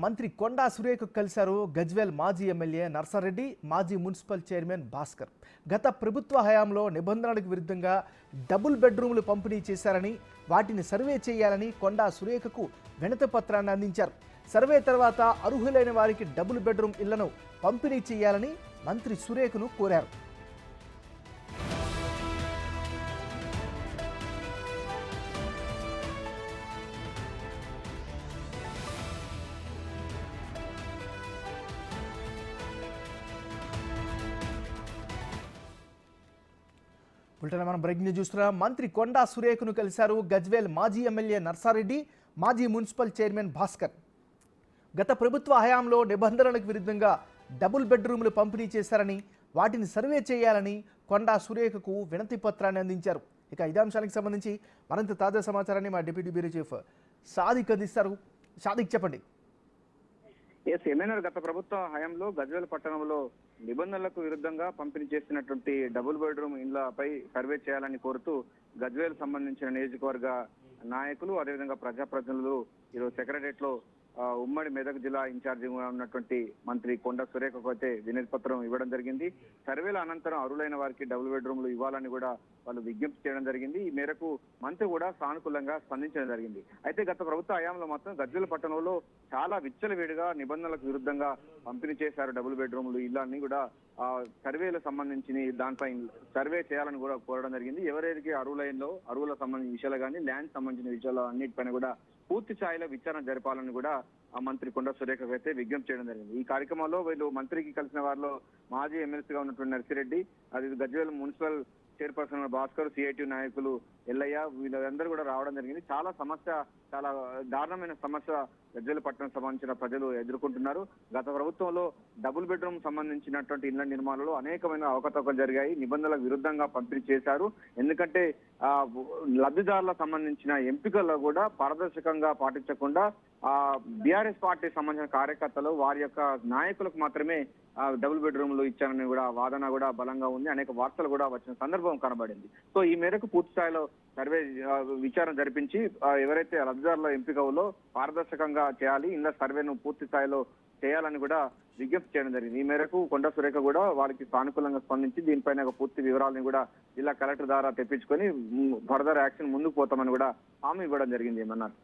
మంత్రి కొండా సురేఖ కలిశారు గజ్వేల్ మాజీ ఎమ్మెల్యే నర్సారెడ్డి, మాజీ మున్సిపల్ చైర్మన్ భాస్కర్. గత ప్రభుత్వ హయాంలో నిబంధనలకు విరుద్ధంగా డబుల్ బెడ్రూములు పంపిణీ చేశారని, వాటిని సర్వే చేయాలని కొండా సురేఖకు వినతి పత్రాన్ని అందించారు. సర్వే తర్వాత అర్హులైన వారికి డబుల్ బెడ్రూమ్ ఇళ్లను పంపిణీ చేయాలని మంత్రి సురేఖను కోరారు. బులెటిన్ మనం బ్రేకింగ్ న్యూస్ చూస్తున్నాం. మంత్రి కొండా సురేఖను కలిశారు గజ్వేల్ మాజీ ఎమ్మెల్యే నర్సారెడ్డి, మాజీ మున్సిపల్ చైర్మన్ భాస్కర్. గత ప్రభుత్వ హయాంలో నిబంధనలకు విరుద్ధంగా డబుల్ బెడ్రూములు పంపిణీ చేశారని, వాటిని సర్వే చేయాలని కొండా సురేఖకు వినతి పత్రాన్ని అందించారు. ఇక ఇదే అంశానికి సంబంధించి మరింత తాజా సమాచారాన్ని మా డిప్యూటీ బ్యూరో చీఫ్ సాదిక్ అందిస్తారు. సాదిక్, చెప్పండి. ఎమ్మెల్యేలు గత ప్రభుత్వ హయాంలో గజ్వేల్ పట్టణంలో నిబంధనలకు విరుద్ధంగా పంపిణీ చేస్తున్నటువంటి డబుల్ బెడ్రూమ్ ఇళ్లపై సర్వే చేయాలని కోరుతూ గజ్వేల్ సంబంధించిన నియోజకవర్గ నాయకులు, అదేవిధంగా ప్రజాప్రతినిధులు ఈరోజు సెక్రటరియట్ లో ఉమ్మడి మెదక్ జిల్లా ఇన్ఛార్జిగా ఉన్నటువంటి మంత్రి కొండా సురేఖకు అయితే వినతి పత్రం ఇవ్వడం జరిగింది. సర్వేల అనంతరం అర్హులైన వారికి డబుల్ బెడ్రూమ్లు ఇవ్వాలని కూడా వాళ్ళు విజ్ఞప్తి చేయడం జరిగింది. ఈ మేరకు మంత్రి కూడా సానుకూలంగా స్పందించడం జరిగింది. అయితే గత ప్రభుత్వ హయాంలో మాత్రం గజ్వేల్ పట్టణంలో చాలా విచ్చలవిడిగా నిబంధనలకు విరుద్ధంగా పంపిణీ చేశారు డబుల్ బెడ్రూమ్లు ఇళ్లని కూడా. సర్వేలకు సంబంధించి దానిపై సర్వే చేయాలని కూడా కోరడం జరిగింది. ఎవరెవరికి అర్హుల సంబంధించిన విషయాలు కానీ ల్యాండ్ సంబంధించిన విషయాలు అన్నిటిపైన కూడా పూర్తి స్థాయిలో విచారణ జరపాలని కూడా ఆ మంత్రి కొండా సురేఖకు అయితే విజ్ఞప్తి చేయడం జరిగింది. ఈ కార్యక్రమంలో వీళ్ళు మంత్రికి కలిసిన వారిలో మాజీ ఎమ్మెల్సీగా ఉన్నటువంటి నర్సిరెడ్డి, అది Gajwel municipal chairperson Bhaskar, CIT నాయకులు ఎల్లయ్య, వీళ్ళందరూ కూడా రావడం జరిగింది. చాలా దారుణమైన సమస్య గజ్వేల్ పట్టణం సంబంధించిన ప్రజలు ఎదుర్కొంటున్నారు. గత ప్రభుత్వంలో డబుల్ బెడ్రూమ్ సంబంధించినటువంటి ఇళ్ల నిర్మాణంలో అనేకమైన అవకతవకలు జరిగాయి. నిబంధనలకు విరుద్ధంగా పంపిణీ చేశారు. ఎందుకంటే లబ్ధిదారులకు సంబంధించిన ఎంపికల్లో కూడా పారదర్శకంగా పాటించకుండా బీఆర్ఎస్ పార్టీ సంబంధించిన కార్యకర్తలు వారి యొక్క నాయకులకు మాత్రమే డబుల్ బెడ్రూమ్లు ఇచ్చారని కూడా వాదన కూడా బలంగా ఉంది. అనేక వార్తలు కూడా వచ్చిన సందర్భం కనబడింది. సో ఈ మేరకు పూర్తి స్థాయిలో సర్వే విచారణ జరిపించి ఎవరైతే లబ్ధిదారుల ఎంపికలో పారదర్శకంగా చేయాలి, ఇలా సర్వేను పూర్తి స్థాయిలో చేయాలని కూడా విజ్ఞప్తి చేయడం జరిగింది. ఈ మేరకు కొండా సురేఖ కూడా వారికి సానుకూలంగా స్పందించి దీనిపైన పూర్తి వివరాలను కూడా జిల్లా కలెక్టర్ ద్వారా తెప్పించుకొని ఫర్దర్ యాక్షన్ ముందుకు పోతామని కూడా హామీ ఇవ్వడం జరిగింది. ఏమన్నారు?